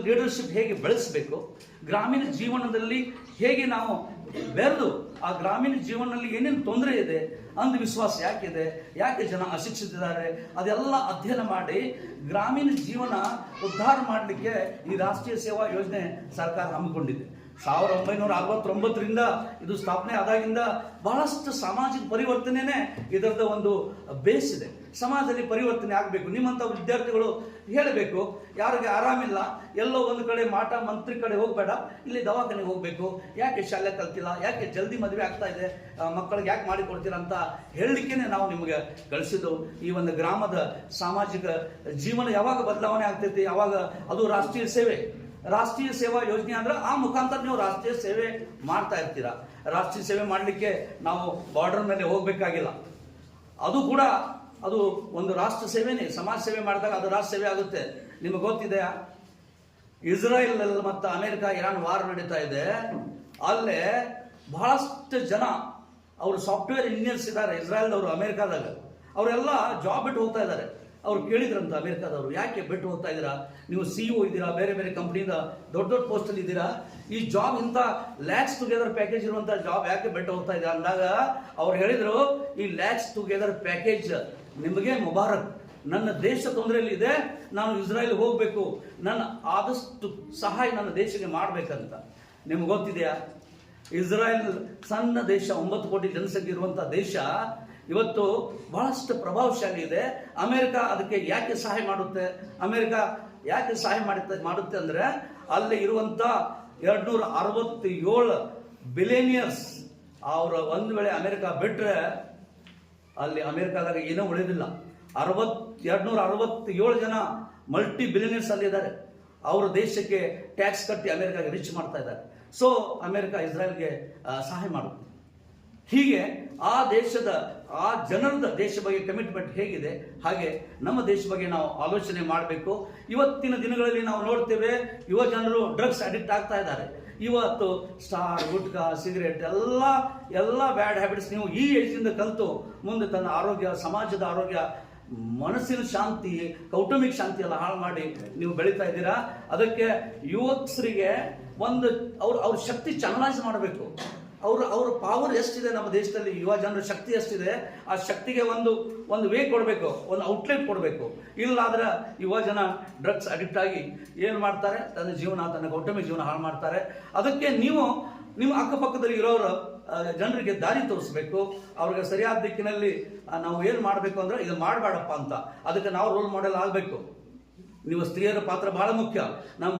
Leadership ಹೇಗೆ ಬೆಳೆಸಬೇಕು, ಗ್ರಾಮೀಣ ಜೀವನದಲ್ಲಿ ಹೇಗೆ ನಾವು ಬೆರೆದು ಆ ಗ್ರಾಮೀಣ ಜೀವನದಲ್ಲಿ ಏನೇನು ತೊಂದರೆ ಇದೆ, ಅಂಧವಿಶ್ವಾಸ ಯಾಕಿದೆ, ಯಾಕೆ ಜನ ಅಶಿಕ್ಷಿತಿದ್ದಾರೆ, ಅದೆಲ್ಲ ಅಧ್ಯಯನ ಮಾಡಿ ಗ್ರಾಮೀಣ ಜೀವನ ಉದ್ಧಾರ ಮಾಡಲಿಕ್ಕೆ ಈ ರಾಷ್ಟ್ರೀಯ ಸೇವಾ ಯೋಜನೆ ಸರ್ಕಾರ ಹಮ್ಮಿಕೊಂಡಿದೆ. 1969ರಿಂದ ಇದು ಸ್ಥಾಪನೆ ಆದಾಗಿಂದ ಬಹಳಷ್ಟು ಸಾಮಾಜಿಕ ಪರಿವರ್ತನೆನೇ ಇದರದ ಒಂದು ಬೇಸ್ ಇದೆ. ಸಮಾಜದಲ್ಲಿ ಪರಿವರ್ತನೆ ಆಗಬೇಕು. ನಿಮ್ಮಂಥ ವಿದ್ಯಾರ್ಥಿಗಳು ಹೇಳಬೇಕು, ಯಾರಿಗೆ ಆರಾಮಿಲ್ಲ ಎಲ್ಲೋ ಒಂದು ಕಡೆ ಮಾಟ ಮಂತ್ರಿ ಕಡೆ ಹೋಗಬೇಡ, ಇಲ್ಲಿ ದವಾಖಾನೆಗೆ ಹೋಗಬೇಕು, ಯಾಕೆ ಶಾಲೆ ಕಲ್ತಿಲ್ಲ, ಯಾಕೆ ಜಲ್ದಿ ಮದುವೆ ಆಗ್ತಾ ಇದೆ, ಮಕ್ಕಳಿಗೆ ಯಾಕೆ ಮಾಡಿಕೊಡ್ತೀರಾ ಅಂತ ಹೇಳಲಿಕ್ಕೇನೆ ನಾವು ನಿಮಗೆ ಕಳಿಸಿದ್ದು. ಈ ಒಂದು ಗ್ರಾಮದ ಸಾಮಾಜಿಕ ಜೀವನ ಯಾವಾಗ ಬದಲಾವಣೆ ಆಗ್ತೈತಿ, ಯಾವಾಗ ಅದು ರಾಷ್ಟ್ರೀಯ ಸೇವಾ ಯೋಜನೆ ಅಂದ್ರೆ ಆ ಮುಖಾಂತರ ನೀವು ರಾಷ್ಟ್ರೀಯ ಸೇವೆ ಮಾಡ್ತಾ ಇರ್ತೀರಾ. ರಾಷ್ಟ್ರೀಯ ಸೇವೆ ಮಾಡಲಿಕ್ಕೆ ನಾವು ಬಾರ್ಡರ್ ಮೇಲೆ ಹೋಗ್ಬೇಕಾಗಿಲ್ಲ. ಅದು ಒಂದು ರಾಷ್ಟ್ರ ಸೇವೆನೇ. ಸಮಾಜ ಸೇವೆ ಮಾಡಿದಾಗ ಅದು ರಾಷ್ಟ್ರ ಸೇವೆ ಆಗುತ್ತೆ. ನಿಮಗೆ ಗೊತ್ತಿದೆಯಾ, ಇಸ್ರಾಯೇಲ್ ಮತ್ತು ಅಮೆರಿಕ ಇರಾನ್ ವಾರ್ ನಡೀತಾ ಇದೆ. ಅಲ್ಲೇ ಬಹಳಷ್ಟು ಜನ ಅವರು ಸಾಫ್ಟ್ವೇರ್ ಇಂಜಿನಿಯರ್ಸ್ ಇದ್ದಾರೆ ಇಸ್ರಾಯೇಲ್ದವರು, ಅಮೆರಿಕಾದಾಗ. ಅವರೆಲ್ಲ ಜಾಬ್ ಬಿಟ್ಟು ಹೋಗ್ತಾ ಇದ್ದಾರೆ. ಅವ್ರು ಕೇಳಿದ್ರಂತ ಅಮೆರಿಕಾದವರು, ಯಾಕೆ ಬಿಟ್ಟು ಹೋಗ್ತಾ ಇದ್ದೀರಾ, ನೀವು CEO ಇದ್ದೀರಾ, ಬೇರೆ ಬೇರೆ ಕಂಪ್ನಿಯಿಂದ ದೊಡ್ಡ ಪೋಸ್ಟಲ್ಲಿ ಇದ್ದೀರಾ, ಈ ಜಾಬ್ ಇಂಥ ಲ್ಯಾಕ್ಸ್ ಟುಗೆದರ್ ಪ್ಯಾಕೇಜ್ ಇರುವಂಥ ಜಾಬ್ ಯಾಕೆ ಬಿಟ್ಟು ಹೋಗ್ತಾ ಇದ್ದೀರಾ ಅಂದಾಗ ಅವ್ರು ಹೇಳಿದರು, ಈ ಲ್ಯಾಕ್ಸ್ ಟುಗೆದರ್ ಪ್ಯಾಕೇಜ್ ನಿಮಗೆ ಮುಬಾರಕ್, ನನ್ನ ದೇಶ ತೊಂದರೆಯಲ್ಲಿ ಇದೆ, ನಾನು ಇಸ್ರಾಯೇಲ್ ಹೋಗಬೇಕು, ನನ್ನ ಆದಷ್ಟು ಸಹಾಯ ನನ್ನ ದೇಶಕ್ಕೆ ಮಾಡಬೇಕಂತ. ನಿಮ್ಗೆ ಗೊತ್ತಿದೆಯಾ, ಇಸ್ರಾಯೇಲ್ ಸಣ್ಣ ದೇಶ, 9 ಕೋಟಿ ಜನಸಂಖ್ಯೆ ಇರುವಂಥ ದೇಶ, ಇವತ್ತು ಬಹಳಷ್ಟು ಪ್ರಭಾವಶಾಲಿ ಇದೆ. ಅಮೆರಿಕ ಅದಕ್ಕೆ ಯಾಕೆ ಸಹಾಯ ಮಾಡುತ್ತೆ, ಅಮೆರಿಕ ಯಾಕೆ ಸಹಾಯ ಮಾಡುತ್ತೆ ಅಂದರೆ ಅಲ್ಲಿ ಇರುವಂಥ 267 ಬಿಲಿಯನಿಯರ್ಸ್ ಅವರು ಒಂದು ವೇಳೆ ಅಮೆರಿಕ ಬಿಟ್ಟರೆ ಅಲ್ಲಿ ಅಮೆರಿಕಾದಾಗ ಏನೂ ಉಳಿದಿಲ್ಲ. 267 ಜನ ಮಲ್ಟಿ ಬಿಲಿಯನಿಯರ್ಸ್ ಅಲ್ಲಿ ಇದ್ದಾರೆ. ಅವರು ದೇಶಕ್ಕೆ ಟ್ಯಾಕ್ಸ್ ಕಟ್ಟಿ ಅಮೆರಿಕಾಗೆ ರಿಚ್ ಮಾಡ್ತಾ ಇದ್ದಾರೆ. ಸೊ ಅಮೆರಿಕ ಇಸ್ರಾಯೇಲ್ಗೆ ಸಹಾಯ ಮಾಡುತ್ತೆ. ಹೀಗೆ ಆ ಜನರದ ದೇಶ ಬಗ್ಗೆ ಕಮಿಟ್ಮೆಂಟ್ ಹೇಗಿದೆ, ಹಾಗೆ ನಮ್ಮ ದೇಶ ಬಗ್ಗೆ ನಾವು ಆಲೋಚನೆ ಮಾಡಬೇಕು. ಇವತ್ತಿನ ದಿನಗಳಲ್ಲಿ ನಾವು ನೋಡ್ತೇವೆ, ಯುವ ಜನರು ಡ್ರಗ್ಸ್ ಅಡಿಕ್ಟ್ ಆಗ್ತಾ ಇದ್ದಾರೆ. ಇವತ್ತು ಸ್ಟಾರ್, ಗುಟ್ಕಾ, ಸಿಗರೇಟ್ ಎಲ್ಲ ಬ್ಯಾಡ್ ಹ್ಯಾಬಿಟ್ಸ್ ನೀವು ಈ ಏಜಿಂದ ಕಲಿತು ಮುಂದೆ ತನ್ನ ಆರೋಗ್ಯ, ಸಮಾಜದ ಆರೋಗ್ಯ, ಮನಸ್ಸಿನ ಶಾಂತಿ, ಕೌಟುಂಬಿಕ ಶಾಂತಿ ಎಲ್ಲ ಹಾಳು ಮಾಡಿ ನೀವು ಬೆಳೀತಾ ಇದ್ದೀರಾ. ಅದಕ್ಕೆ ಯುವಕರಿಗೆ ಅವ್ರ ಶಕ್ತಿ ಚಾನಲೈಸ್ ಮಾಡಬೇಕು. ಅವ್ರ ಪವರ್ ಎಷ್ಟಿದೆ ನಮ್ಮ ದೇಶದಲ್ಲಿ, ಯುವ ಜನರ ಶಕ್ತಿ ಎಷ್ಟಿದೆ, ಆ ಶಕ್ತಿಗೆ ಒಂದು ವೇ ಕೊಡಬೇಕು, ಒಂದು ಔಟ್ಲೆಟ್ ಕೊಡಬೇಕು. ಇಲ್ಲಾದ್ರೆ ಯುವ ಜನ ಡ್ರಗ್ಸ್ ಅಡಿಕ್ಟ್ ಆಗಿ ಏನು ಮಾಡ್ತಾರೆ, ತನ್ನ ಜೀವನ, ತನ್ನ ಕೌಟುಂಬಿಕ ಜೀವನ ಹಾಳು ಮಾಡ್ತಾರೆ. ಅದಕ್ಕೆ ನೀವು ನಿಮ್ಮ ಅಕ್ಕಪಕ್ಕದಲ್ಲಿ ಇರೋರು ಜನರಿಗೆ ದಾರಿ ತೋರಿಸ್ಬೇಕು. ಅವ್ರಿಗೆ ಸರಿಯಾದ ದಿಕ್ಕಿನಲ್ಲಿ ನಾವು ಏನು ಮಾಡಬೇಕು ಅಂದ್ರೆ ಇದು ಮಾಡಬೇಡಪ್ಪ ಅಂತ. ಅದಕ್ಕೆ ನಾವು ರೋಲ್ ಮಾಡೆಲ್ ಆಗಬೇಕು. ನೀವು ಸ್ತ್ರೀಯರ ಪಾತ್ರ ಬಹಳ ಮುಖ್ಯ.